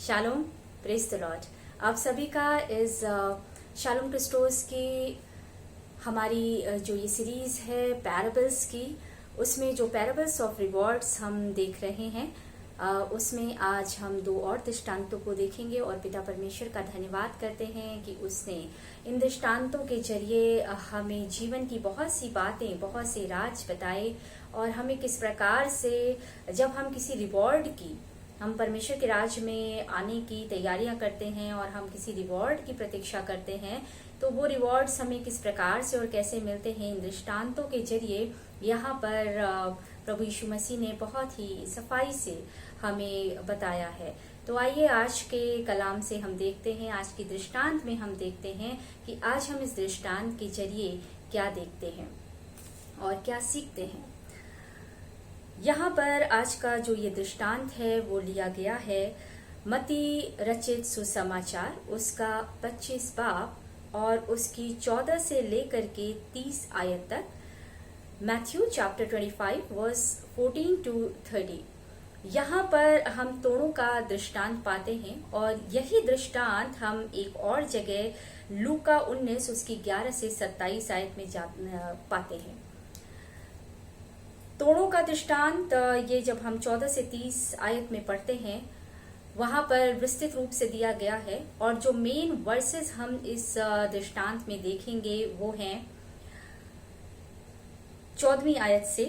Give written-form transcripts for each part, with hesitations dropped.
Shalom, praise the Lord. आप सभी का इस शालोम क्रिस्टोस की हमारी जो ये सीरीज है पैराबल्स की, उसमें जो पैराबल्स ऑफ रिवॉर्ड्स हम देख रहे हैं, उसमें आज हम दो और दृष्टांतों को देखेंगे और पिता परमेश्वर का धन्यवाद करते हैं कि उसने इन दृष्टांतों के जरिए हमें जीवन की बहुत सी बातें, बहुत से राज बताए और हमें किस प्रकार से जब हम किसी रिवॉर्ड की, हम परमेश्वर के राज में आने की तैयारियां करते हैं और हम किसी रिवॉर्ड की प्रतीक्षा करते हैं, तो वो रिवॉर्ड्स हमें किस प्रकार से और कैसे मिलते हैं, इन दृष्टांतों के जरिए यहाँ पर प्रभु यीशु मसीह ने बहुत ही सफाई से हमें बताया है। तो आइए आज के कलाम से हम देखते हैं, आज की दृष्टांत में हम देखते हैं कि आज हम इस दृष्टांत के जरिए क्या देखते हैं और क्या सीखते हैं। यहाँ पर आज का जो ये दृष्टांत है वो लिया गया है मत्ती रचित सुसमाचार, उसका 25 बाब और उसकी 14 से लेकर के 30 आयत तक। Matthew chapter 25 verse 14 to 30। यहाँ पर हम तोड़ों का दृष्टांत पाते हैं और यही दृष्टांत हम एक और जगह लूका 19 उसकी 11 से 27 आयत में पाते हैं। तोड़ों का दृष्टांत ये जब हम 14 से 30 आयत में पढ़ते हैं, वहां पर विस्तृत रूप से दिया गया है और जो मेन वर्सेस हम इस दृष्टांत में देखेंगे वो हैं 14वीं आयत से,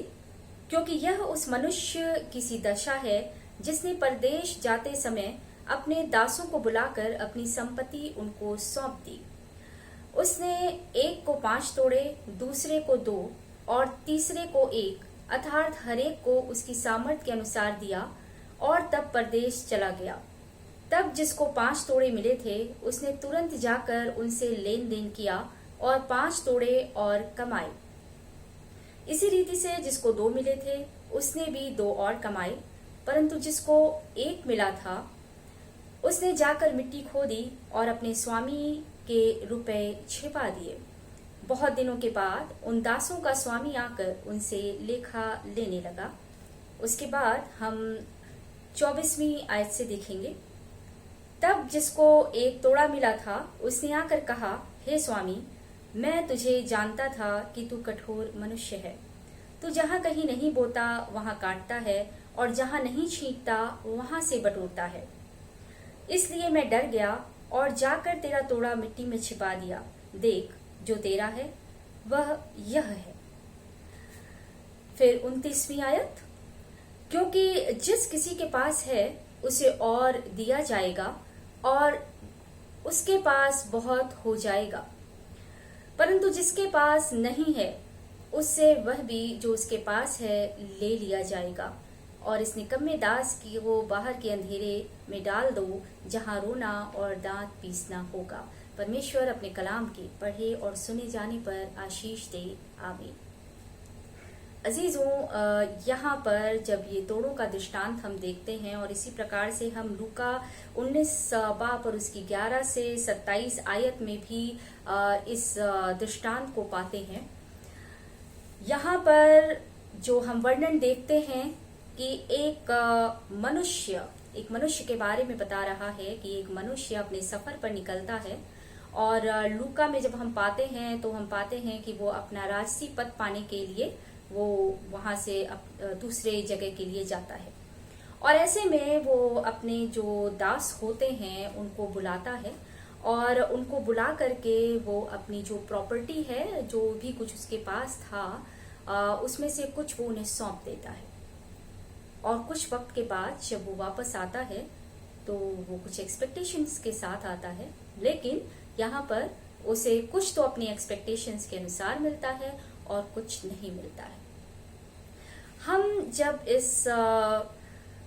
क्योंकि यह उस मनुष्य की सी दशा है जिसने परदेश जाते समय अपने दासों को बुलाकर अपनी संपत्ति उनको सौंप दी। उसने एक को 5 तोड़े, दूसरे को 2 और तीसरे को 1, अर्थात हरेक को उसकी सामर्थ्य के अनुसार दिया और तब परदेश चला गया। तब जिसको 5 तोड़े मिले थे उसने तुरंत जाकर उनसे लेन देन किया और 5 तोड़े और कमाए। इसी रीति से जिसको 2 मिले थे उसने भी 2 और कमाए, परंतु जिसको 1 मिला था उसने जाकर मिट्टी खोदी और अपने स्वामी के रुपए छिपा दिए। बहुत दिनों के बाद उन दासों का स्वामी आकर उनसे लेखा लेने लगा। उसके बाद हम 24वीं आयत से देखेंगे। तब जिसको 1 तोड़ा मिला था उसने आकर कहा, हे स्वामी, मैं तुझे जानता था कि तू कठोर मनुष्य है। तू जहाँ कहीं नहीं बोता वहाँ काटता है और जहाँ नहीं छींटता वहाँ से बटोरता है। इसलिए मैं डर गया और जाकर तेरा तोड़ा मिट्टी में छिपा दिया। देख, जो तेरा है वह यह है। फिर 29वीं आयत, क्योंकि जिस किसी के पास है उसे और दिया जाएगा और उसके पास बहुत हो जाएगा, परंतु जिसके पास नहीं है उससे वह भी जो उसके पास है ले लिया जाएगा। और इस निकम्मे दास की वो बाहर के अंधेरे में डाल दो जहां रोना और दांत पीसना होगा। परमेश्वर अपने कलाम के पढ़े और सुने जाने पर आशीष दे, आमीन। अजीजों, यहाँ पर जब ये तोड़ों का दृष्टांत हम देखते हैं और इसी प्रकार से हम लूका 19 बाब और उसकी 11 से 27 आयत में भी इस दृष्टांत को पाते हैं। यहाँ पर जो हम वर्णन देखते हैं कि एक मनुष्य के बारे में बता रहा है कि एक मनुष्य अपने सफर पर निकलता है और लूका में जब हम पाते हैं तो हम पाते हैं कि वो अपना राजसी पद पाने के लिए वो वहां से दूसरे जगह के लिए जाता है और ऐसे में वो अपने जो दास होते हैं उनको बुलाता है और उनको बुला करके वो अपनी जो प्रॉपर्टी है, जो भी कुछ उसके पास था, उसमें से कुछ वो उन्हें सौंप देता है। और कुछ वक्त के बाद जब वो वापस आता है तो वो कुछ एक्सपेक्टेशंस के साथ आता है, लेकिन यहाँ पर उसे कुछ तो अपनी एक्सपेक्टेशंस के अनुसार मिलता है और कुछ नहीं मिलता है। हम जब इस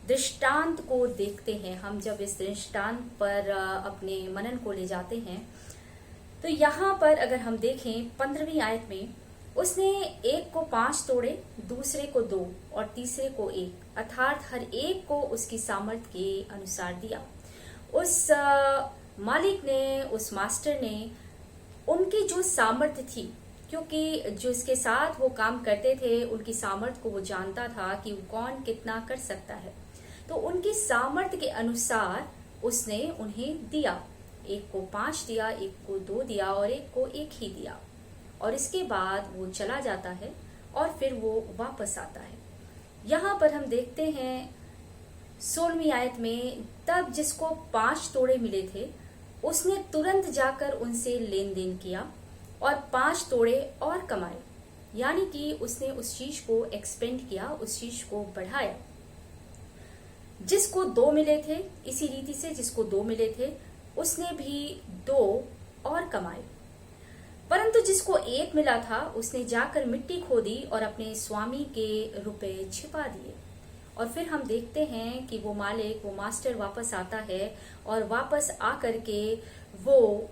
दृष्टांत को देखते हैं, हम जब इस दृष्टांत पर अपने मनन को ले जाते हैं, तो यहाँ पर अगर हम देखें 15वीं आयत में, उसने एक को 5 तोड़े, दूसरे को 2 और तीसरे को 1, अर्थात हर एक को उसकी सामर्थ्य के अनुसार दिया। उस मालिक ने, उस मास्टर ने उनकी जो सामर्थ्य थी, क्योंकि जो इसके साथ वो काम करते थे उनकी सामर्थ्य को वो जानता था कि कौन कितना कर सकता है, तो उनकी सामर्थ्य के अनुसार उसने उन्हें दिया। एक को 5 दिया, एक को 2 दिया और एक को 1 ही दिया। और इसके बाद वो चला जाता है और फिर वो वापस आता है। यहाँ पर हम देखते हैं 16वीं आयत में, तब जिसको 5 तोड़े मिले थे उसने तुरंत जाकर उनसे लेन देन किया और 5 तोड़े और कमाए। यानी कि उसने उस चीज को एक्सपेंड किया, उस चीज को बढ़ाया। जिसको 2 मिले थे, इसी रीति से जिसको 2 मिले थे उसने भी 2 और कमाए। परंतु जिसको 1 मिला था उसने जाकर मिट्टी खोदी और अपने स्वामी के रुपए छिपा दिए। और फिर हम देखते हैं कि वो मालिक, वो मास्टर वापस आता है और वापस आकर के वो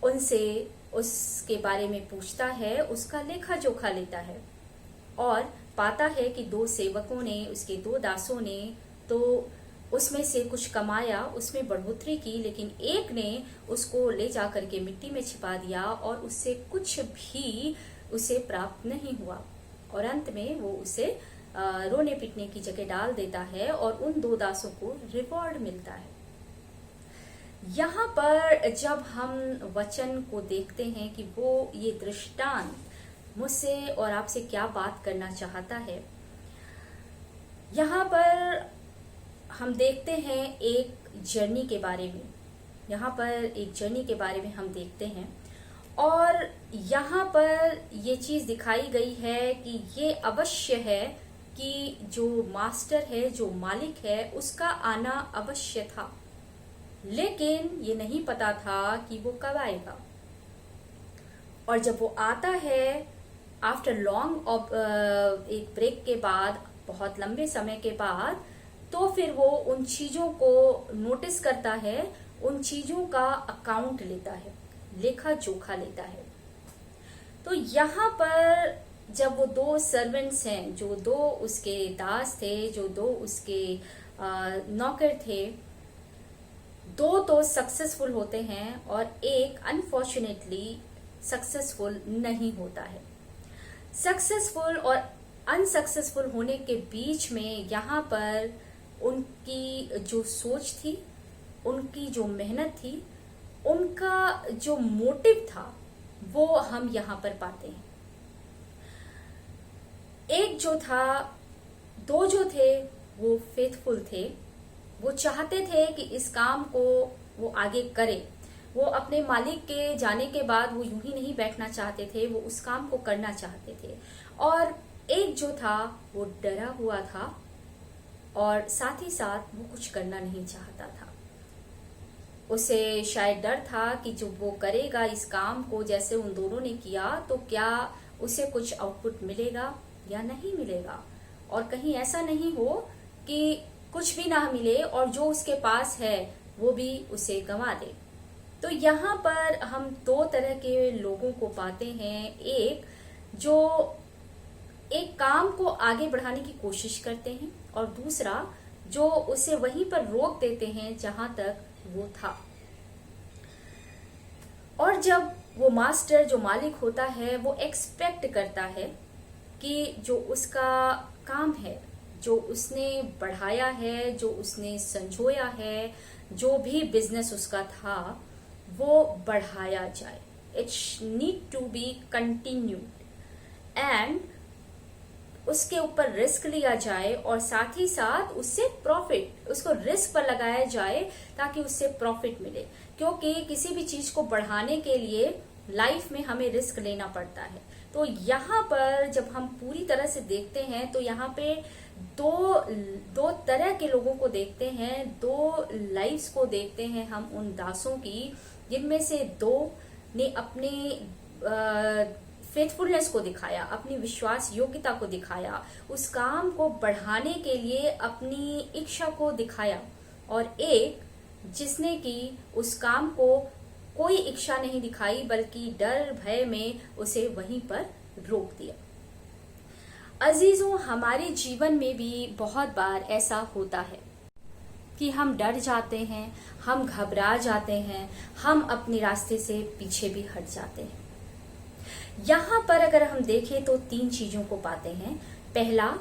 उनसे उसके बारे में पूछता है, उसका लेखा जोखा लेता है और पाता है कि 2 सेवकों ने, उसके 2 दासों ने तो उसमें से कुछ कमाया, उसमें बढ़ोतरी की, लेकिन एक ने उसको ले जाकर के मिट्टी में छिपा दिया और उससे कुछ भी उसे प्राप्त नहीं हुआ। और अंत में वो उसे रोने पीटने की जगह डाल देता है और उन 2 दासों को रिवॉर्ड मिलता है। यहाँ पर जब हम वचन को देखते हैं कि वो ये दृष्टांत मुझसे और आपसे क्या बात करना चाहता है, यहाँ पर हम देखते हैं एक जर्नी के बारे में। यहाँ पर एक जर्नी के बारे में हम देखते हैं और यहाँ पर ये चीज दिखाई गई है कि ये अवश्य है कि जो मास्टर है, जो मालिक है, उसका आना अवश्य था, लेकिन ये नहीं पता था कि वो कब आएगा। और जब वो आता है आफ्टर लॉन्ग एक ब्रेक के बाद, बहुत लंबे समय के बाद, तो फिर वो उन चीजों को नोटिस करता है, उन चीजों का अकाउंट लेता है, लेखा जोखा लेता है। तो यहाँ पर जब वो 2 सर्वेंट्स हैं, जो 2 उसके दास थे, जो 2 उसके नौकर थे, 2 तो सक्सेसफुल होते हैं और एक अनफॉर्चुनेटली सक्सेसफुल नहीं होता है। सक्सेसफुल और अनसक्सेसफुल होने के बीच में यहाँ पर उनकी जो सोच थी, उनकी जो मेहनत थी, उनका जो मोटिव था, वो हम यहाँ पर पाते हैं। एक जो था, 2 जो थे वो फेथफुल थे, वो चाहते थे कि इस काम को वो आगे करे। वो अपने मालिक के जाने के बाद वो यूं ही नहीं बैठना चाहते थे, वो उस काम को करना चाहते थे। और एक जो था वो डरा हुआ था और साथ ही साथ वो कुछ करना नहीं चाहता था। उसे शायद डर था कि जो वो करेगा इस काम को जैसे उन दोनों ने किया, तो क्या उसे कुछ आउटपुट मिलेगा या नहीं मिलेगा, और कहीं ऐसा नहीं हो कि कुछ भी ना मिले और जो उसके पास है वो भी उसे गंवा दे। तो यहाँ पर हम 2 तरह के लोगों को पाते हैं। एक जो एक काम को आगे बढ़ाने की कोशिश करते हैं और दूसरा जो उसे वहीं पर रोक देते हैं जहां तक वो था। और जब वो मास्टर, जो मालिक होता है, वो एक्सपेक्ट करता है कि जो उसका काम है, जो उसने बढ़ाया है, जो उसने संजोया है, जो भी बिजनेस उसका था, वो बढ़ाया जाए। It's need to be continued and उसके ऊपर रिस्क लिया जाए और साथ ही साथ उससे प्रॉफिट, उसको रिस्क पर लगाया जाए ताकि उससे प्रॉफिट मिले। क्योंकि किसी भी चीज को बढ़ाने के लिए लाइफ में हमें रिस्क लेना पड़ता है। तो यहाँ पर जब हम पूरी तरह से देखते हैं तो यहाँ पे दो तरह के लोगों को देखते हैं, 2 लाइफ्स को देखते हैं हम उन दासों की, जिनमें से 2 ने अपने फेथफुलनेस को दिखाया, अपनी विश्वास योग्यता को दिखाया, उस काम को बढ़ाने के लिए अपनी इच्छा को दिखाया, और एक जिसने कि उस काम को कोई इच्छा नहीं दिखाई बल्कि डर भय में उसे वहीं पर रोक दिया। अजीजों, हमारे जीवन में भी बहुत बार ऐसा होता है कि हम डर जाते हैं, हम घबरा जाते हैं, हम अपने रास्ते से पीछे भी हट जाते हैं। यहाँ पर अगर हम देखें तो 3 चीजों को पाते हैं। पहला,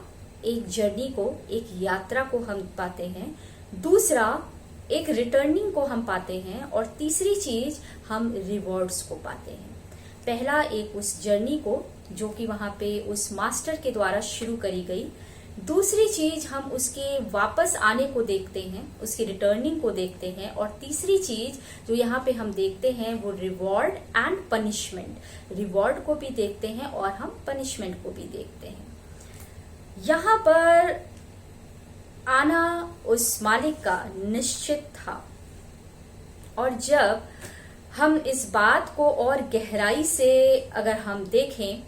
एक जर्नी को, एक यात्रा को हम पाते हैं। दूसरा, एक रिटर्निंग को हम पाते हैं, और तीसरी चीज हम रिवॉर्ड्स को पाते हैं। पहला एक उस जर्नी को जो कि वहां पे उस मास्टर के द्वारा शुरू करी गई, दूसरी चीज हम उसके वापस आने को देखते हैं, उसकी रिटर्निंग को देखते हैं, और तीसरी चीज जो यहाँ पे हम देखते हैं वो रिवॉर्ड एंड पनिशमेंट। रिवॉर्ड को भी देखते हैं और हम पनिशमेंट को भी देखते हैं। यहाँ पर आना उस मालिक का निश्चित था, और जब हम इस बात को और गहराई से अगर हम देखें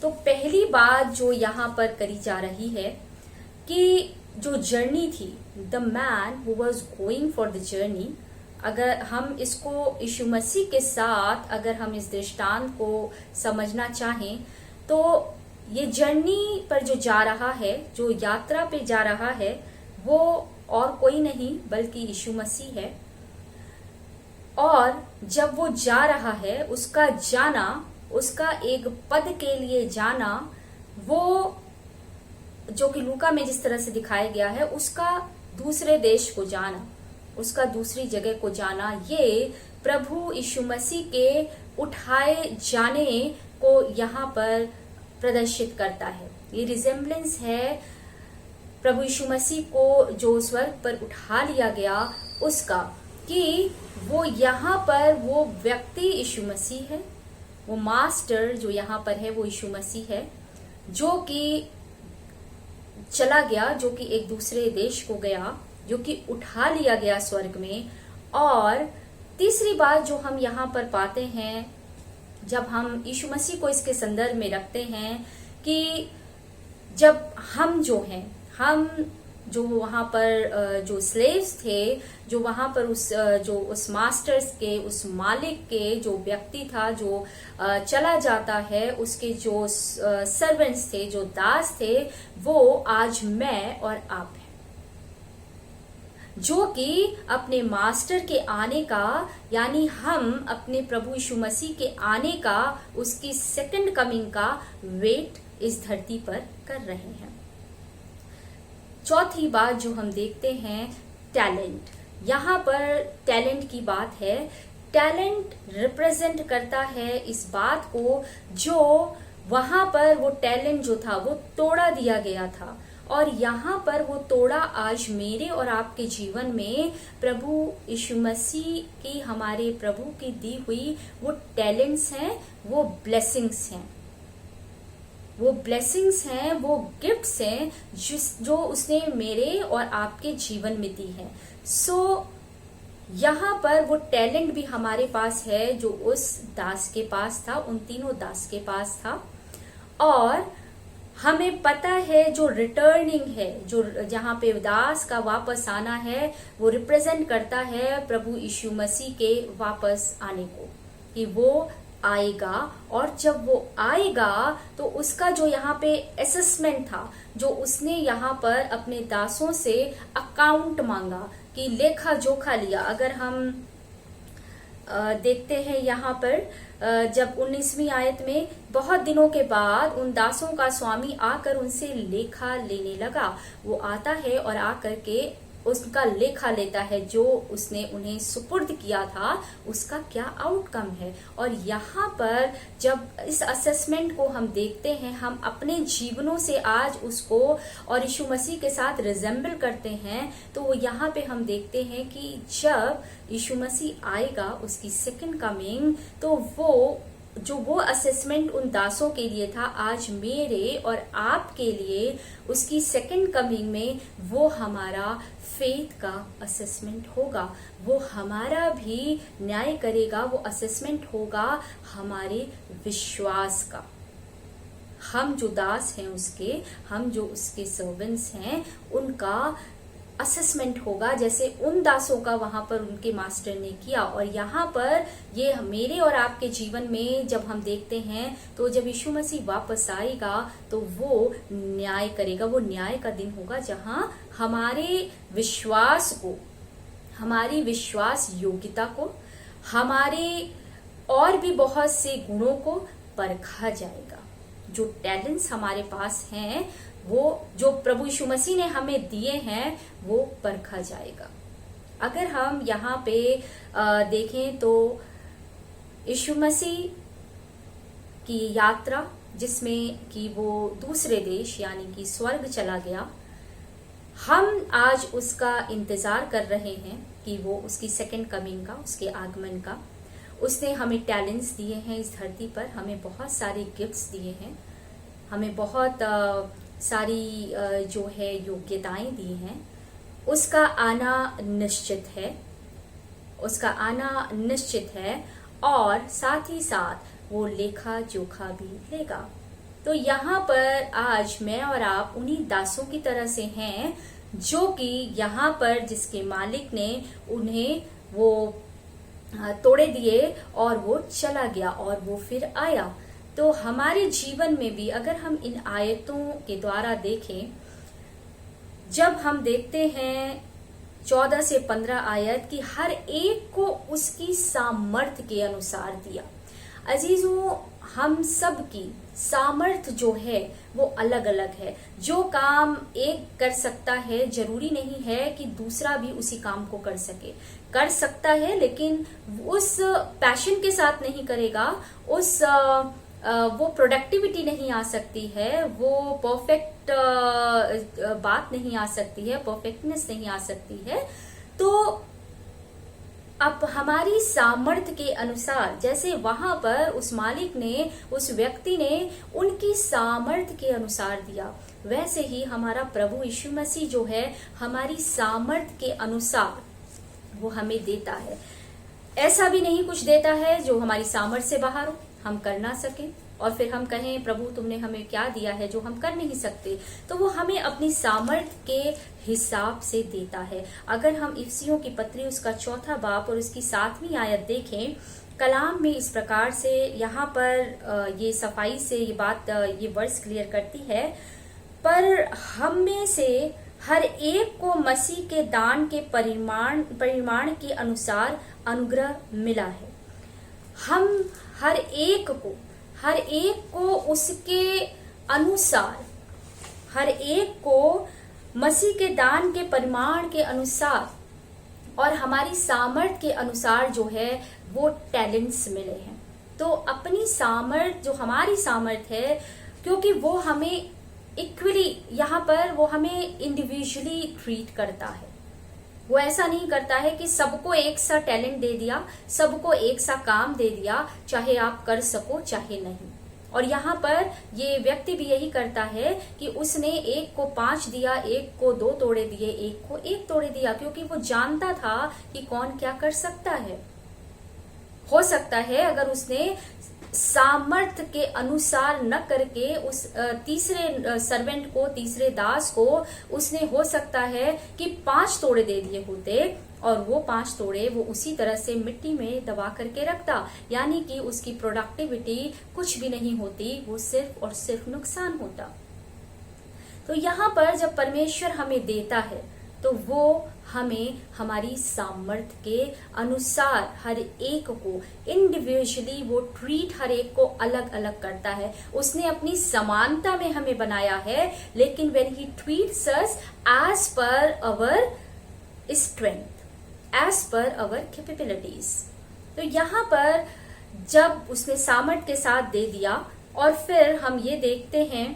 तो पहली बात जो यहाँ पर करी जा रही है कि जो जर्नी थी, the man who was going for the journey, अगर हम इसको यीशु मसीह के साथ अगर हम इस दृष्टांत को समझना चाहें तो ये जर्नी पर जो जा रहा है, जो यात्रा पे जा रहा है, वो और कोई नहीं बल्कि यीशु मसीह है। और जब वो जा रहा है, उसका जाना, उसका एक पद के लिए जाना, वो जो कि लूका में जिस तरह से दिखाया गया है, उसका दूसरे देश को जाना, उसका दूसरी जगह को जाना, ये प्रभु यीशु मसीह के उठाए जाने को यहाँ पर प्रदर्शित करता है। ये रिजेम्बलेंस है प्रभु यीशु मसीह को जो स्वर्ग पर उठा लिया गया उसका, कि वो यहाँ पर वो व्यक्ति यीशु मसीह है, वो मास्टर जो यहाँ पर है वो यीशु मसीह है, जो कि चला गया, जो कि एक दूसरे देश को गया, जो कि उठा लिया गया स्वर्ग में। और तीसरी बात जो हम यहाँ पर पाते हैं, जब हम यीशु मसीह को इसके संदर्भ में रखते हैं, कि जब हम जो हैं, हम जो वहां पर जो स्लेव्स थे, जो वहां पर उस मास्टर्स के, उस मालिक के जो व्यक्ति था, जो चला जाता है, उसके जो सर्वेंट्स थे, जो दास थे, वो आज मैं और आप हैं, जो कि अपने मास्टर के आने का, यानी हम अपने प्रभु यीशु मसीह के आने का, उसकी सेकंड कमिंग का वेट इस धरती पर कर रहे हैं। चौथी बात जो हम देखते हैं, टैलेंट। यहाँ पर टैलेंट की बात है। टैलेंट रिप्रेजेंट करता है इस बात को, जो वहां पर वो टैलेंट जो था वो तोड़ा दिया गया था, और यहाँ पर वो तोड़ा आज मेरे और आपके जीवन में प्रभु यीशु मसीह की, हमारे प्रभु की दी हुई वो टैलेंट्स हैं, वो ब्लेसिंग्स हैं, वो ब्लेसिंग्स हैं, वो गिफ्ट्स हैं जो उसने मेरे और आपके जीवन में दी है। सो यहाँ पर वो टैलेंट भी हमारे पास है जो उस दास के पास था, उन तीनों दास के पास था। और हमें पता है जो रिटर्निंग है, जो जहाँ पे दास का वापस आना है, वो रिप्रेजेंट करता है प्रभु यीशु मसीह के वापस आने को, कि वो आएगा। और जब वो आएगा तो उसका जो यहाँ पे असेसमेंट था, जो उसने यहाँ पर अपने दासों से अकाउंट मांगा, कि लेखा जोखा लिया। अगर हम देखते हैं यहाँ पर जब 19वीं आयत में, बहुत दिनों के बाद उन दासों का स्वामी आकर उनसे लेखा लेने लगा। वो आता है और आकर के उसका लेखा लेता है, जो उसने उन्हें सुपुर्द किया था उसका क्या आउटकम है। और यहाँ पर जब इस असेसमेंट को हम देखते हैं, हम अपने जीवनों से आज उसको और यीशु मसीह के साथ रिजेंबल करते हैं, तो वो यहाँ पे हम देखते हैं कि जब यीशु मसीह आएगा, उसकी सेकंड कमिंग, तो वो असेसमेंट उन दासों के लिए था, आज मेरे और आपके लिए उसकी सेकंड कमिंग में वो हमारा फेथ का असेसमेंट होगा, वो हमारा भी न्याय करेगा। वो असेसमेंट होगा हमारे विश्वास का। हम जो दास हैं उसके, हम जो उसके सर्वेंट्स हैं, उनका असेसमेंट होगा, जैसे उन दासों का वहां पर उनके मास्टर ने किया। और यहाँ पर ये मेरे और आपके जीवन में जब हम देखते हैं, तो जब यीशु मसीह वापस आएगा तो वो न्याय करेगा। वो न्याय का दिन होगा जहां हमारे विश्वास को, हमारी विश्वास योग्यता को, हमारे और भी बहुत से गुणों को परखा जाएगा। जो टैलेंट्स हमारे पास हैं, वो जो प्रभु यीशु मसीह ने हमें दिए हैं, वो परखा जाएगा। अगर हम यहाँ पे देखें तो यीशु मसीह की यात्रा, जिसमें कि वो दूसरे देश यानी कि स्वर्ग चला गया, हम आज उसका इंतजार कर रहे हैं कि वो उसकी सेकंड कमिंग का, उसके आगमन का। उसने हमें टैलेंट्स दिए हैं इस धरती पर, हमें बहुत सारे गिफ्ट्स दिए हैं, हमें बहुत सारी जो है योग्यताएं दी हैं। उसका आना निश्चित है, उसका आना निश्चित है, और साथ ही साथ वो लेखा जोखा भी लेगा। तो यहाँ पर आज मैं और आप उन्हीं दासों की तरह से हैं जो कि यहाँ पर जिसके मालिक ने उन्हें वो तोड़े दिए और वो चला गया और वो फिर आया। तो हमारे जीवन में भी अगर हम इन आयतों के द्वारा देखें, जब हम देखते हैं 14 से 15 आयत की हर एक को उसकी सामर्थ्य के अनुसार दिया। अजीजों, हम सब की सामर्थ्य जो है वो अलग अलग है। जो काम एक कर सकता है जरूरी नहीं है कि दूसरा भी उसी काम को कर सके। कर सकता है लेकिन उस पैशन के साथ नहीं करेगा, उस वो प्रोडक्टिविटी नहीं आ सकती है, वो परफेक्ट बात नहीं आ सकती है, परफेक्टनेस नहीं आ सकती है। तो अब हमारी सामर्थ्य के अनुसार, जैसे वहां पर उस मालिक ने, उस व्यक्ति ने उनकी सामर्थ्य के अनुसार दिया, वैसे ही हमारा प्रभु यीशु मसीह जो है हमारी सामर्थ्य के अनुसार वो हमें देता है। ऐसा भी नहीं कुछ देता है जो हमारी सामर्थ्य से बाहर हो, हम कर ना सके और फिर हम कहें प्रभु तुमने हमें क्या दिया है जो हम कर नहीं सकते। तो वो हमें अपनी सामर्थ्य के हिसाब से देता है। अगर हम इफिसियों की पत्री उसका 4 बाब और उसकी 7वीं आयत देखें, कलाम में इस प्रकार से यहाँ पर ये सफाई से ये बात, ये वर्स क्लियर करती है, पर हम में से हर एक को मसीह के दान के परिमाण के अनुसार अनुग्रह मिला है। हम हर एक को उसके अनुसार, हर एक को मसीह के दान के परिमाण के अनुसार और हमारी सामर्थ्य के अनुसार जो है वो टैलेंट्स मिले हैं। तो अपनी सामर्थ्य, जो हमारी सामर्थ्य है, क्योंकि वो हमें इक्वली, यहाँ पर वो हमें इंडिविजुअली ट्रीट करता है। वो ऐसा नहीं करता है कि सबको एक सा टैलेंट दे दिया, सबको एक सा काम दे दिया, चाहे आप कर सको चाहे नहीं। और यहाँ पर ये व्यक्ति भी यही करता है कि उसने एक को 5 दिया, एक को 2 तोड़े दिए, एक को 1 तोड़े दिया, क्योंकि वो जानता था कि कौन क्या कर सकता है। हो सकता है अगर उसने सामर्थ्य के अनुसार न करके उस तीसरे सर्वेंट को, तीसरे दास को, उसने हो सकता है कि 5 तोड़े दे दिए होते और वो 5 तोड़े वो उसी तरह से मिट्टी में दबा करके रखता, यानी कि उसकी प्रोडक्टिविटी कुछ भी नहीं होती, वो सिर्फ और सिर्फ नुकसान होता। तो यहाँ पर जब परमेश्वर हमें देता है तो वो हमें हमारी सामर्थ्य के अनुसार हर एक को इंडिविजुअली वो ट्रीट हर एक को अलग अलग करता है। उसने अपनी समानता में हमें बनाया है, लेकिन when he treats us as per our strength, as per our capabilities. तो यहाँ पर जब उसने सामर्थ्य के साथ दे दिया और फिर हम ये देखते हैं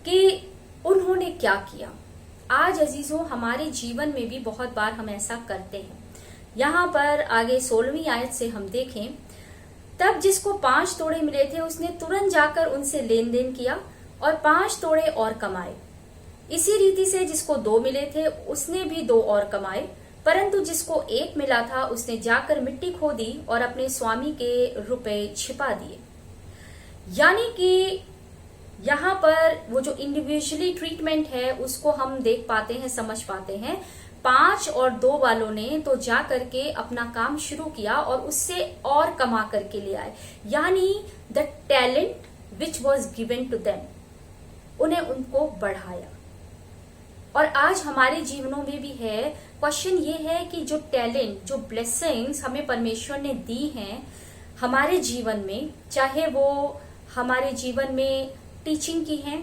कि उन्होंने क्या किया। आज अजीजों, हमारे जीवन में भी बहुत बार हम ऐसा करते हैं। यहाँ पर आगे 16वीं आयत से हम देखें, तब जिसको 5 तोड़े मिले थे उसने तुरंत जाकर उनसे लेन देन किया और 5 तोड़े और कमाए। इसी रीति से जिसको 2 मिले थे उसने भी 2 और कमाए, परंतु जिसको 1 मिला था उसने जाकर मिट्टी खोदी और अपने स्वामी के रुपए छिपा दिए। यानी कि यहाँ पर वो जो इंडिविजुअली ट्रीटमेंट है उसको हम देख पाते हैं, समझ पाते हैं। 5 और 2 वालों ने तो जा करके अपना काम शुरू किया और उससे और कमा करके ले आए, यानी the talent which was given to them, उन्हें उनको बढ़ाया। और आज हमारे जीवनों में भी है। क्वेश्चन ये है कि जो टैलेंट, जो ब्लेसिंग्स हमें परमेश्वर ने दी हैं हमारे जीवन में, चाहे वो हमारे जीवन में टीचिंग की हैं,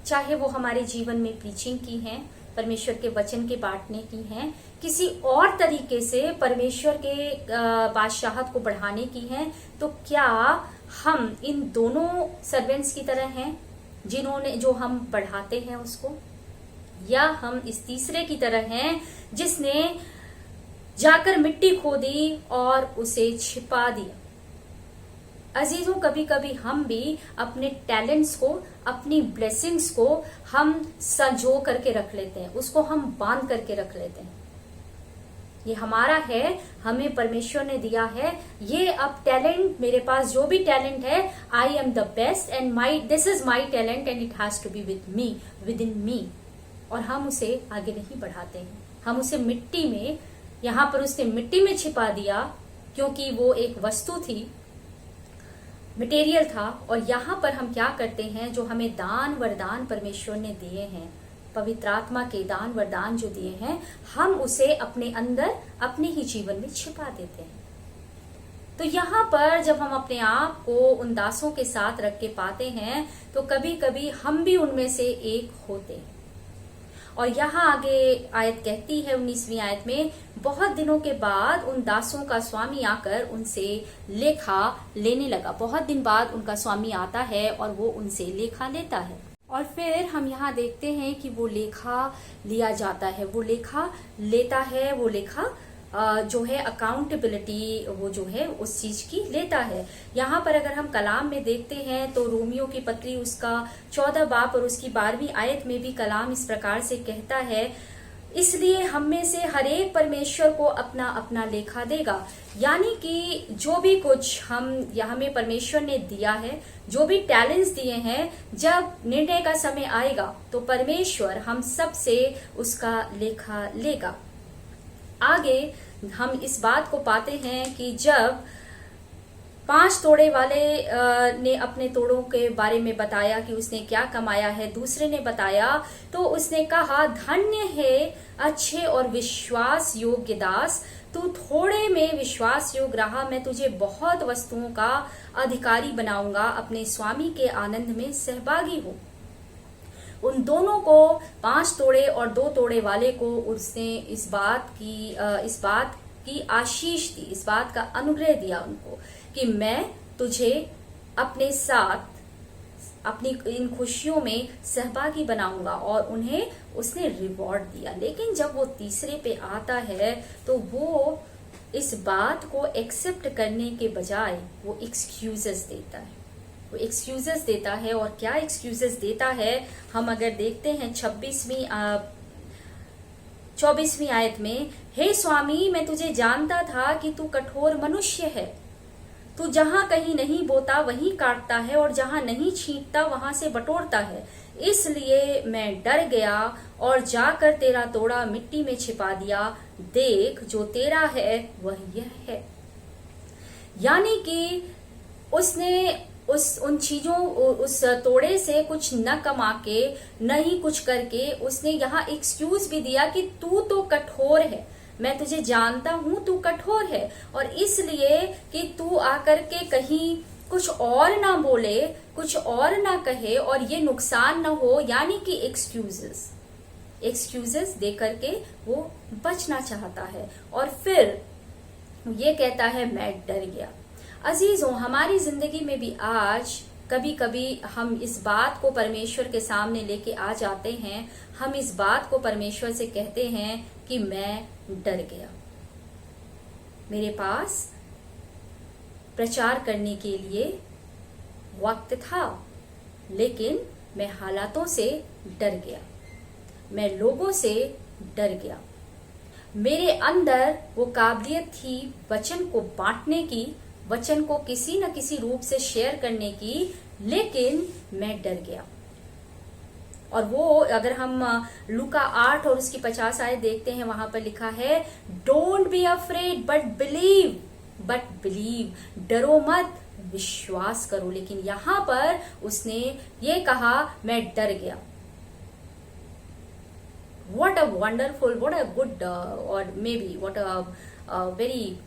चाहे वो हमारे जीवन में प्रीचिंग की हैं, परमेश्वर के वचन के बांटने की हैं, किसी और तरीके से परमेश्वर के बादशाहत को बढ़ाने की हैं, तो क्या हम इन दोनों सर्वेंट्स की तरह हैं जिन्होंने जो हम बढ़ाते हैं उसको, या हम इस तीसरे की तरह हैं जिसने जाकर मिट्टी खोदी और उसे छिपा दिया। अजीजों, कभी कभी हम भी अपने टैलेंट्स को, अपनी ब्लेसिंग्स को हम संजो करके रख लेते हैं, उसको हम बांध करके रख लेते हैं। ये हमारा है, हमें परमेश्वर ने दिया है, ये अब टैलेंट, मेरे पास जो भी टैलेंट है, I am the best and this is my talent and it has to be within मी। और हम उसे आगे नहीं बढ़ाते हैं, हम उसे मिट्टी में, यहां पर उसने मिट्टी में छिपा दिया क्योंकि वो एक वस्तु थी, मटेरियल था। और यहाँ पर हम क्या करते हैं, जो हमें दान वरदान परमेश्वर ने दिए हैं, पवित्र आत्मा के दान वरदान जो दिए हैं, हम उसे अपने अंदर, अपने ही जीवन में छिपा देते हैं। तो यहाँ पर जब हम अपने आप को उन दासों के साथ रख के पाते हैं, तो कभी कभी हम भी उनमें से एक होते हैं। और यहाँ आगे आयत कहती है, 19वीं आयत में, बहुत दिनों के बाद उन दासों का स्वामी आकर उनसे लेखा लेने लगा। बहुत दिन बाद उनका स्वामी आता है और वो उनसे लेखा लेता है। और फिर हम यहाँ देखते हैं कि वो लेखा लिया जाता है, वो लेखा लेता है, वो लेखा जो है अकाउंटेबिलिटी वो जो है उस चीज की लेता है। यहाँ पर अगर हम कलाम में देखते हैं तो रोमियो की पत्री उसका 14 बाब और उसकी 12वीं आयत में भी कलाम इस प्रकार से कहता है, इसलिए हम में से हर एक परमेश्वर को अपना अपना लेखा देगा। यानी कि जो भी कुछ हमें परमेश्वर ने दिया है, जो भी टैलेंट्स दिए हैं, जब निर्णय का समय आएगा तो परमेश्वर हम सब से उसका लेखा लेगा। आगे हम इस बात को पाते हैं कि जब 5 तोड़े वाले ने अपने तोड़ों के बारे में बताया कि उसने क्या कमाया है, दूसरे ने बताया, तो उसने कहा, धन्य है अच्छे और विश्वास योग्य दास, तू थोड़े में विश्वास योग्य रहा, मैं तुझे बहुत वस्तुओं का अधिकारी बनाऊंगा, अपने स्वामी के आनंद में सहभागी हो। उन दोनों को, 5 तोड़े और 2 तोड़े वाले को, उसने इस बात की आशीष दी, इस बात का अनुग्रह दिया उनको कि मैं तुझे अपने साथ अपनी इन खुशियों में सहभागी बनाऊंगा, और उन्हें उसने रिवॉर्ड दिया। लेकिन जब वो तीसरे पे आता है तो वो इस बात को एक्सेप्ट करने के बजाय वो एक्सक्यूजेस देता है, वो एक्सक्यूजेस देता है। और क्या एक्सक्यूजेस देता है, हम अगर देखते हैं 24वीं आयत में, हे स्वामी, मैं तुझे जानता था कि तू कठोर मनुष्य है, तू जहां कहीं नहीं बोता वहीं काटता है, और जहां नहीं छींटता वहां से बटोरता है, इसलिए मैं डर गया और जाकर तेरा तोड़ा मिट्टी में छिपा दिया। देख, जो तेरा है वह यह है। यानी कि उसने उन चीजों, उस तोड़े से कुछ न कमा के, न ही कुछ करके, उसने यहाँ एक्सक्यूज भी दिया कि तू तो कठोर है, मैं तुझे जानता हूं तू कठोर है, और इसलिए कि तू आकर के कहीं कुछ और ना बोले, कुछ और ना कहे और ये नुकसान ना हो, यानी कि एक्सक्यूजेस दे करके वो बचना चाहता है। और फिर ये कहता है, मैं डर गया। अजीजों, हमारी जिंदगी में भी आज कभी कभी हम इस बात को परमेश्वर के सामने लेके आ जाते हैं, हम इस बात को परमेश्वर से कहते हैं कि मैं डर गया, मेरे पास प्रचार करने के लिए वक्त था, लेकिन मैं हालातों से डर गया, मैं लोगों से डर गया। मेरे अंदर वो काबिलियत थी वचन को बांटने की, वचन को किसी न किसी रूप से शेयर करने की, लेकिन मैं डर गया। और वो अगर हम लूका 8 और उसकी 50 आयत देखते हैं, वहां पर लिखा है, don't be afraid but believe, डरो मत, विश्वास करो। लेकिन यहाँ पर उसने ये कहा, मैं डर गया। What a wonderful, what a good or maybe what a very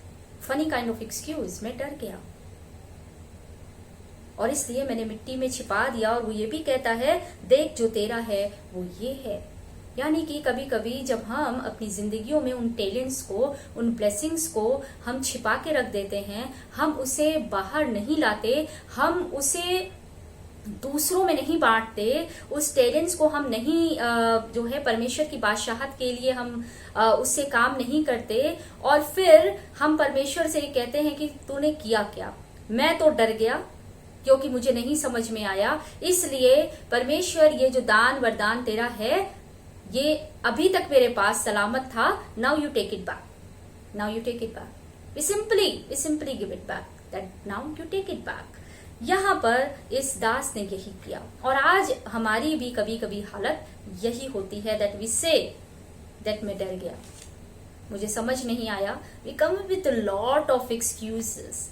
funny kind of excuse, मैं डर गया और इसलिए मैंने मिट्टी में छिपा दिया। और वो ये भी कहता है, देख जो तेरा है वो ये है। यानी कि कभी कभी जब हम अपनी जिंदगियों में उन टैलेंट्स को, उन ब्लेसिंग्स को हम छिपा के रख देते हैं, हम उसे बाहर नहीं लाते, हम उसे दूसरों में नहीं बांटते, उस टैलेंट्स को हम नहीं जो है परमेश्वर की बादशाहत के लिए हम उससे काम नहीं करते, और फिर हम परमेश्वर से ये कहते हैं कि तूने किया क्या, मैं तो डर गया क्योंकि मुझे नहीं समझ में आया, इसलिए परमेश्वर ये जो दान वरदान तेरा है ये अभी तक मेरे पास सलामत था, now you take it back, now you take it back, we simply give it back, that now you take it back. यहाँ पर इस दास ने यही किया, और आज हमारी भी कभी कभी हालत यही होती है, दैट वी से दैट मैं डर गया, मुझे समझ नहीं आया, we come with lot of excuses,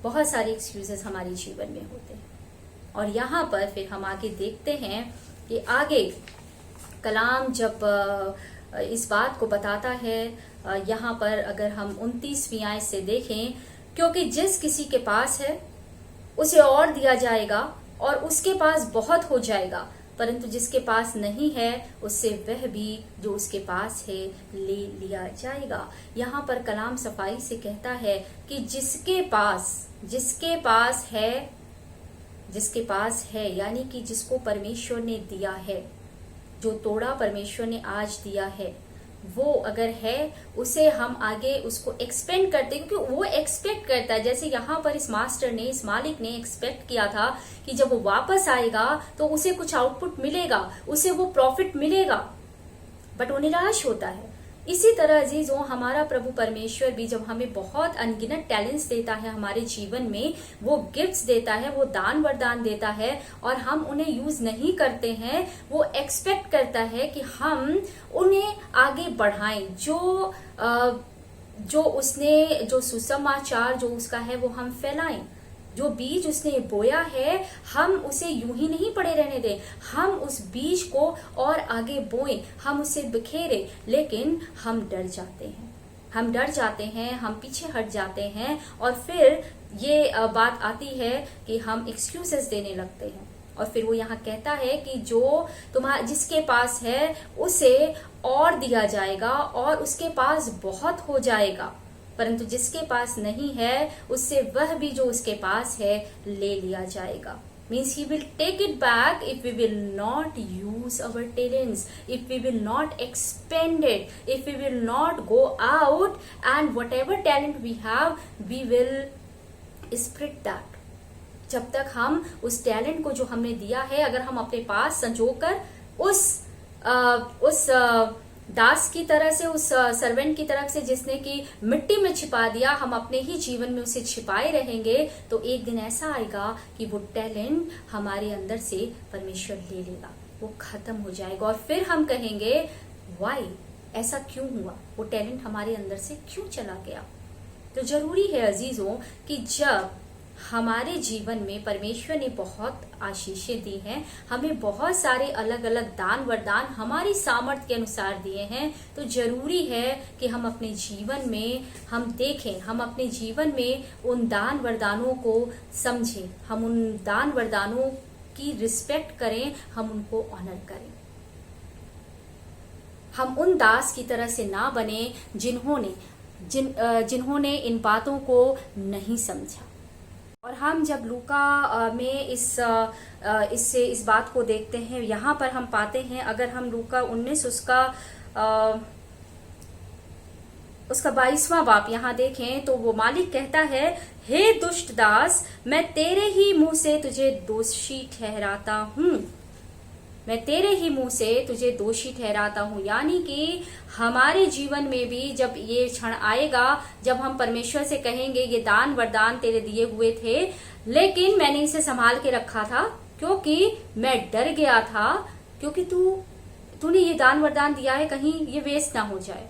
बहुत सारे एक्सक्यूजेस हमारे जीवन में होते हैं। और यहाँ पर फिर हम आगे देखते हैं कि आगे कलाम जब इस बात को बताता है, यहाँ पर अगर हम 29वीं आयत से देखें, क्योंकि जिस किसी के पास है उसे और दिया जाएगा और उसके पास बहुत हो जाएगा, परंतु जिसके पास नहीं है उससे वह भी जो उसके पास है ले लिया जाएगा। यहाँ पर कलाम सफाई से कहता है कि जिसके पास है यानी कि जिसको परमेश्वर ने दिया है, जो तोड़ा परमेश्वर ने आज दिया है, वो अगर है उसे हम आगे उसको एक्सपेंड करते हैं, क्योंकि वो एक्सपेक्ट करता है। जैसे यहाँ पर इस मास्टर ने, इस मालिक ने एक्सपेक्ट किया था कि जब वो वापस आएगा तो उसे कुछ आउटपुट मिलेगा, उसे वो प्रॉफिट मिलेगा, बट वो निराश होता है। इसी तरह अजीजों, हमारा प्रभु परमेश्वर भी जब हमें बहुत अनगिनत टैलेंट्स देता है हमारे जीवन में, वो गिफ्ट्स देता है, वो दान वरदान देता है और हम उन्हें यूज नहीं करते हैं, वो एक्सपेक्ट करता है कि हम उन्हें आगे बढ़ाएं, जो सुसमाचार जो उसका है वो हम फैलाएं, जो बीज उसने बोया है हम उसे यूं ही नहीं पड़े रहने दें, हम उस बीज को और आगे बोएं, हम उसे बिखेरे। लेकिन हम डर जाते हैं, हम पीछे हट जाते हैं, और फिर ये बात आती है कि हम एक्सक्यूजेस देने लगते हैं। और फिर वो यहाँ कहता है कि जो जिसके पास है उसे और दिया जाएगा और उसके पास बहुत हो जाएगा, परंतु जिसके पास नहीं है उससे वह भी जो उसके पास है ले लिया जाएगा। Means he will take it back if we will not use our talents, if we will not expend it, if we will not go out and whatever talent we have, we will spread that. जब तक हम उस talent को जो हमने दिया है, अगर हम अपने पास संजोकर उस दास की तरह से, उस सर्वेंट की तरफ से जिसने कि मिट्टी में छिपा दिया, हम अपने ही जीवन में उसे छिपाए रहेंगे, तो एक दिन ऐसा आएगा कि वो टैलेंट हमारे अंदर से परमेश्वर ले लेगा, वो खत्म हो जाएगा, और फिर हम कहेंगे वाई, ऐसा क्यों हुआ, वो टैलेंट हमारे अंदर से क्यों चला गया। तो जरूरी है अजीजों कि जब हमारे जीवन में परमेश्वर ने बहुत आशीषें दी हैं, हमें बहुत सारे अलग अलग दान वरदान हमारी सामर्थ्य के अनुसार दिए हैं, तो जरूरी है कि हम अपने जीवन में हम देखें, हम अपने जीवन में उन दान वरदानों को समझें, हम उन दान वरदानों की रिस्पेक्ट करें, हम उनको ऑनर करें। हम उन दास की तरह से ना बने जिन्होंने इन बातों को नहीं समझा। और हम जब लूका में इस बात को देखते हैं, यहाँ पर हम पाते हैं, अगर हम लूका 19 उसका 22वां बाप यहाँ देखें, तो वो मालिक कहता है, हे दुष्ट दास, मैं तेरे ही मुंह से तुझे दोषी ठहराता हूँ, मैं तेरे ही मुंह से तुझे दोषी ठहराता हूँ। यानी कि हमारे जीवन में भी जब ये क्षण आएगा, जब हम परमेश्वर से कहेंगे ये दान वरदान तेरे दिए हुए थे, लेकिन मैंने इसे संभाल के रखा था क्योंकि मैं डर गया था, क्योंकि तूने ये दान वरदान दिया है, कहीं ये वेस्ट ना हो जाए,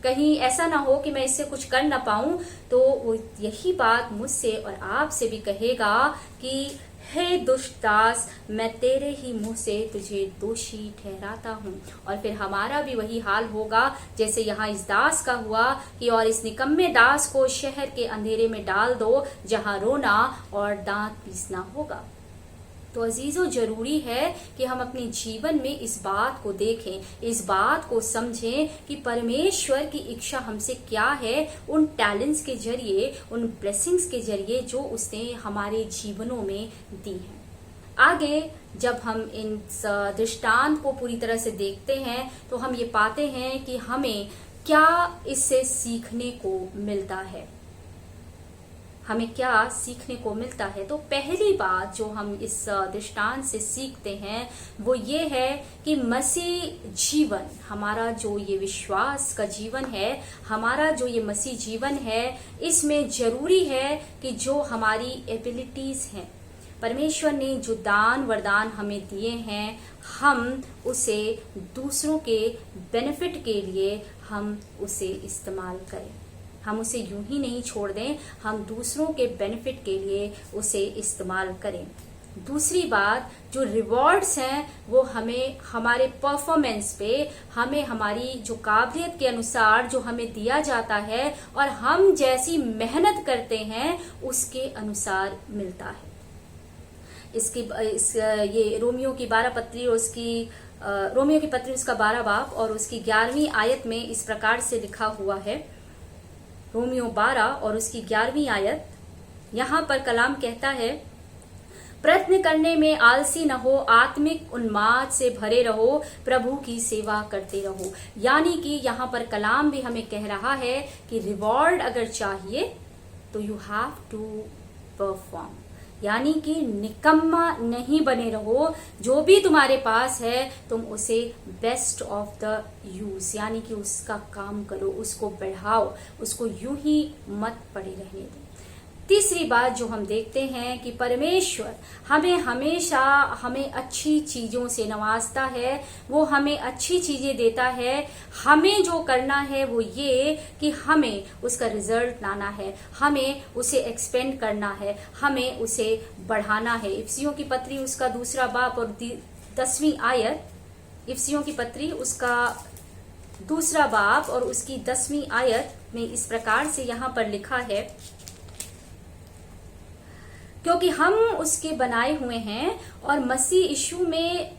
कहीं ऐसा ना हो कि मैं इससे कुछ कर ना पाऊं, तो वो यही बात मुझसे और आपसे भी कहेगा कि हे दुष्ट दास, मैं तेरे ही मुंह से तुझे दोषी ठहराता हूँ। और फिर हमारा भी वही हाल होगा जैसे यहाँ इस दास का हुआ कि और इस निकम्मे दास को शहर के अंधेरे में डाल दो, जहाँ रोना और दांत पीसना होगा। तो अजीजों, जरूरी है कि हम अपने जीवन में इस बात को देखें, इस बात को समझें कि परमेश्वर की इच्छा हमसे क्या है, उन टैलेंट्स के जरिए, उन ब्लेसिंग्स के जरिए जो उसने हमारे जीवनों में दी है। आगे जब हम इन दृष्टांत को पूरी तरह से देखते हैं तो हम ये पाते हैं कि हमें क्या इससे सीखने को मिलता है। हमें क्या सीखने को मिलता है? तो पहली बात जो हम इस दृष्टांत से सीखते हैं वो ये है कि मसीह जीवन, हमारा जो ये विश्वास का जीवन है, हमारा जो ये मसीह जीवन है, इसमें जरूरी है कि जो हमारी एबिलिटीज हैं, परमेश्वर ने जो दान वरदान हमें दिए हैं, हम उसे दूसरों के बेनिफिट के लिए हम उसे इस्तेमाल करें। हम उसे यूं ही नहीं छोड़ दें, हम दूसरों के बेनिफिट के लिए उसे इस्तेमाल करें। दूसरी बात, जो रिवॉर्ड्स हैं वो हमें हमारे परफॉर्मेंस पे, हमें हमारी जो काबिलियत के अनुसार जो हमें दिया जाता है और हम जैसी मेहनत करते हैं उसके अनुसार मिलता है। ये रोमियो की 12 पत्री और रोमियो की पत्री उसका 12 बाब और उसकी 11वीं आयत में इस प्रकार से लिखा हुआ है। रोमियो 12 और उसकी 11वीं आयत, यहाँ पर कलाम कहता है, प्रयत्न करने में आलसी न हो, आत्मिक उन्माद से भरे रहो, प्रभु की सेवा करते रहो। यानी कि यहाँ पर कलाम भी हमें कह रहा है कि रिवॉर्ड अगर चाहिए तो यू हैव टू परफॉर्म, यानी कि निकम्मा नहीं बने रहो। जो भी तुम्हारे पास है तुम उसे बेस्ट ऑफ द यूज, यानी कि उसका काम करो, उसको बढ़ाओ, उसको यूं ही मत पड़े रहने दो। तीसरी बात जो हम देखते हैं कि परमेश्वर हमें हमेशा अच्छी चीजों से नवाजता है, वो हमें अच्छी चीजें देता है। हमें जो करना है वो ये कि हमें उसका रिजल्ट लाना है, हमें उसे एक्सपेंड करना है, हमें उसे बढ़ाना है। इफिसियों की पत्री उसका 2 बाब और 10वीं आयत, इफिसियों की पत्री उसका 2 बाब और उसकी 10वीं आयत में इस प्रकार से यहाँ पर लिखा है, क्योंकि हम उसके बनाए हुए हैं और मसीह यीशु में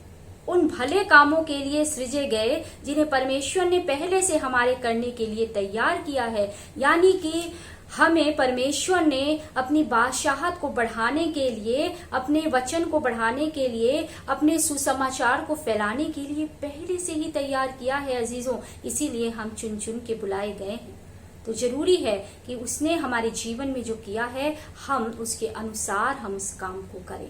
उन भले कामों के लिए सृजे गए जिन्हें परमेश्वर ने पहले से हमारे करने के लिए तैयार किया है। यानी कि हमें परमेश्वर ने अपनी बादशाहत को बढ़ाने के लिए, अपने वचन को बढ़ाने के लिए, अपने सुसमाचार को फैलाने के लिए पहले से ही तैयार किया है अजीजों। इसीलिए हम चुन चुन के बुलाए गए हैं। तो जरूरी है कि उसने हमारे जीवन में जो किया है हम उसके अनुसार हम उस काम को करें।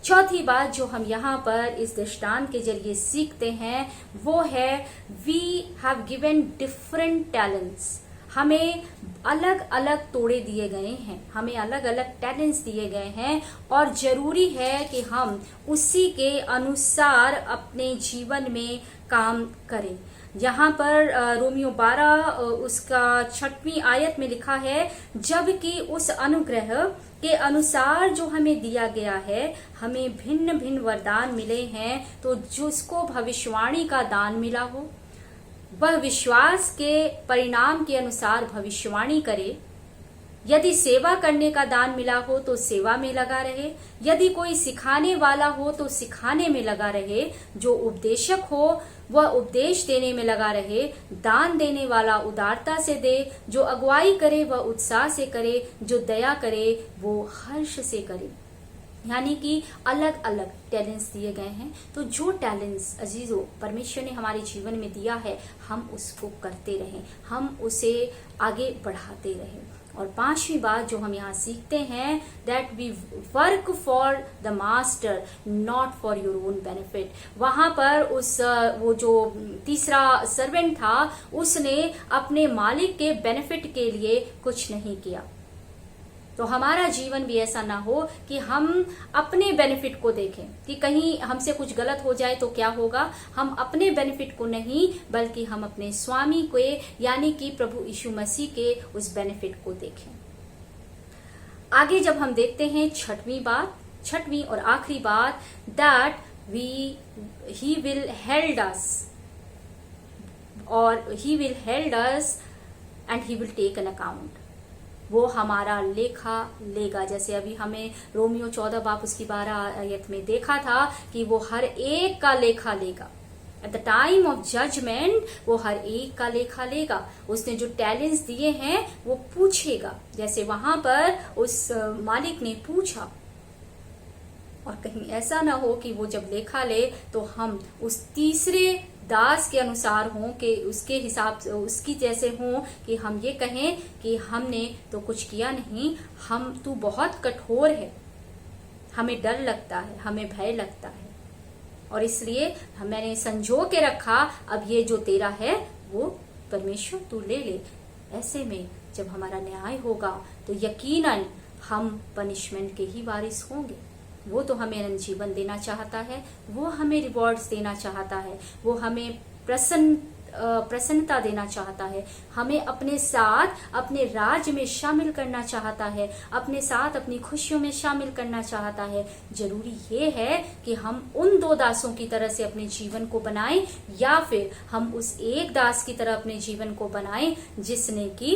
चौथी बात जो हम यहाँ पर इस दृष्टांत के जरिए सीखते हैं वो है, we have given different talents. हमें अलग अलग तोड़े दिए गए हैं, हमें अलग अलग टैलेंट्स दिए गए हैं और जरूरी है कि हम उसी के अनुसार अपने जीवन में काम करें। यहाँ पर रोमियो 12 उसका 6वीं आयत में लिखा है, जबकि उस अनुग्रह के अनुसार जो हमें दिया गया है, हमें भिन्न भिन्न वरदान मिले हैं। तो जिसको भविष्यवाणी का दान मिला हो वह विश्वास के परिणाम के अनुसार भविष्यवाणी करे। यदि सेवा करने का दान मिला हो तो सेवा में लगा रहे। यदि कोई सिखाने वाला हो तो सिखाने में लगा रहे। जो उपदेशक हो वह उपदेश देने में लगा रहे। दान देने वाला उदारता से दे। जो अगुवाई करे वह उत्साह से करे। जो दया करे वो हर्ष से करे। यानी कि अलग अलग टैलेंट्स दिए गए हैं। तो जो टैलेंट्स अजीजों परमेश्वर ने हमारे जीवन में दिया है, हम उसको करते रहें, हम उसे आगे बढ़ाते रहें। और 5वीं बात जो हम यहाँ सीखते हैं, that we work for the master not for your own benefit. वहां पर वो जो तीसरा सर्वेंट था उसने अपने मालिक के बेनिफिट के लिए कुछ नहीं किया। तो हमारा जीवन भी ऐसा ना हो कि हम अपने बेनिफिट को देखें कि कहीं हमसे कुछ गलत हो जाए तो क्या होगा। हम अपने बेनिफिट को नहीं बल्कि हम अपने स्वामी को यानी कि प्रभु यीशु मसीह के उस बेनिफिट को देखें। आगे जब हम देखते हैं 6वीं और आखिरी बात, that he will held us and he will take an account. वो हमारा लेखा लेगा। जैसे अभी हमें रोमियो 14 बाब उसकी 12 आयत में देखा था कि वो हर एक का लेखा लेगा। At the time of judgement वो हर एक का लेखा लेगा। उसने जो टैलेंट्स दिए हैं वो पूछेगा, जैसे वहां पर उस मालिक ने पूछा। और कहीं ऐसा ना हो कि वो जब लेखा ले तो हम उस तीसरे दास के अनुसार हों, कि उसके हिसाब से उसकी जैसे हों, कि हम ये कहें कि हमने तो कुछ किया नहीं, तू बहुत कठोर है, हमें डर लगता है, हमें भय लगता है और इसलिए मैंने संजो के रखा, अब ये जो तेरा है वो परमेश्वर तू ले ले। ऐसे में जब हमारा न्याय होगा तो यकीनन हम पनिशमेंट के ही वारिस होंगे। वो तो हमें अनंत जीवन देना चाहता है, वो हमें रिवॉर्ड्स देना चाहता है, वो हमें प्रसन्नता देना चाहता है, हमें अपने साथ अपने राज्य में शामिल करना चाहता है, अपने साथ अपनी खुशियों में शामिल करना चाहता है। जरूरी ये है कि हम उन दो दासों की तरह से अपने जीवन को बनाएं या फिर हम उस एक दास की तरह अपने जीवन को बनाएं जिसने कि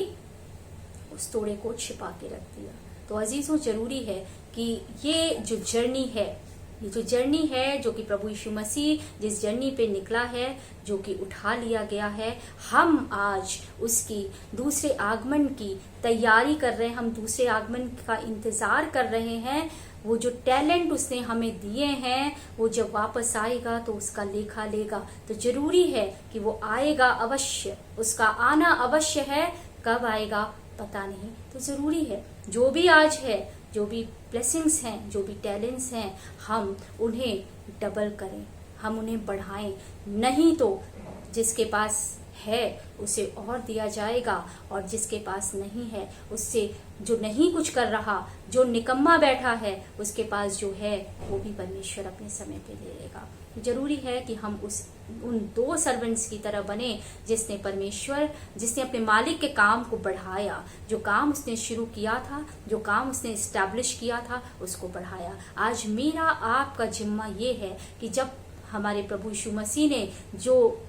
उस तोड़े को छिपा के रख दिया। तो अजीजों, जरूरी है कि ये जो जर्नी है जो कि प्रभु यीशु मसीह जिस जर्नी पे निकला है, जो कि उठा लिया गया है, हम आज उसकी दूसरे आगमन की तैयारी कर रहे हैं, हम दूसरे आगमन का इंतजार कर रहे हैं। वो जो टैलेंट उसने हमें दिए हैं वो जब वापस आएगा तो उसका लेखा लेगा। तो जरूरी है कि वो आएगा अवश्य, उसका आना अवश्य है। कब आएगा पता नहीं, तो जरूरी है जो भी आज है, जो भी ब्लेसिंग्स हैं, जो भी टैलेंट्स हैं, हम उन्हें डबल करें, हम उन्हें बढ़ाएं। नहीं तो जिसके पास है उसे और दिया जाएगा और जिसके पास नहीं है उससे, जो नहीं कुछ कर रहा, जो निकम्मा बैठा है, उसके पास जो है वो भी परमेश्वर अपने समय पे ले लेगा। जरूरी है कि हम उन दो सर्वेंट्स की तरह बने जिसने अपने मालिक के काम को बढ़ाया, जो काम उसने शुरू किया था, जो काम उसने इस्टेब्लिश किया था, उसको बढ़ाया। आज मेरा आपका जिम्मा ये है कि जब हमारे प्रभु यीशु मसीह ने जो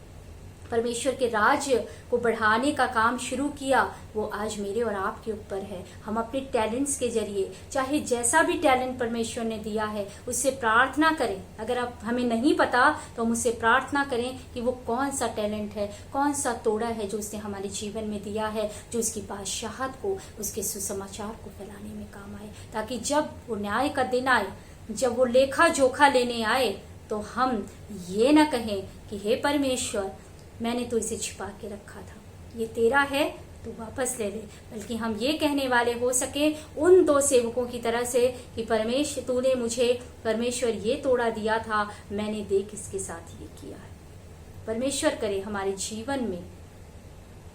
परमेश्वर के राज्य को बढ़ाने का काम शुरू किया, वो आज मेरे और आपके ऊपर है। हम अपने टैलेंट्स के जरिए, चाहे जैसा भी टैलेंट परमेश्वर ने दिया है, उससे प्रार्थना करें। अगर आप हमें नहीं पता तो हम उससे प्रार्थना करें कि वो कौन सा टैलेंट है, कौन सा तोड़ा है जो उसने हमारे जीवन में दिया है, जो उसकी बादशाहत को, उसके सुसमाचार को फैलाने में काम आए, ताकि जब वो न्याय का दिन आए, जब वो लेखा जोखा लेने आए, तो हम ये ना कहें कि हे परमेश्वर, मैंने तो इसे छिपा के रखा था, ये तेरा है तो वापस ले ले। बल्कि हम ये कहने वाले हो सके उन दो सेवकों की तरह से कि परमेश्वर, तूने मुझे परमेश्वर ये तोड़ा दिया था, मैंने देख इसके साथ ये किया है। परमेश्वर करे हमारे जीवन में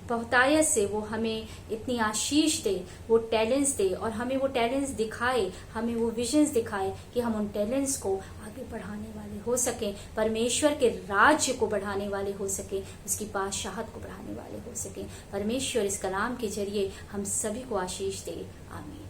बहुतायत से वो हमें इतनी आशीष दे, वो टैलेंट्स दे और हमें वो टैलेंट्स दिखाए, हमें वो विजन्स दिखाए कि हम उन टैलेंट्स को आगे बढ़ाने वाले हो सकें, परमेश्वर के राज्य को बढ़ाने वाले हो सकें, उसकी बादशाहत को बढ़ाने वाले हो सकें। परमेश्वर इस कलाम के जरिए हम सभी को आशीष दे। आमीन।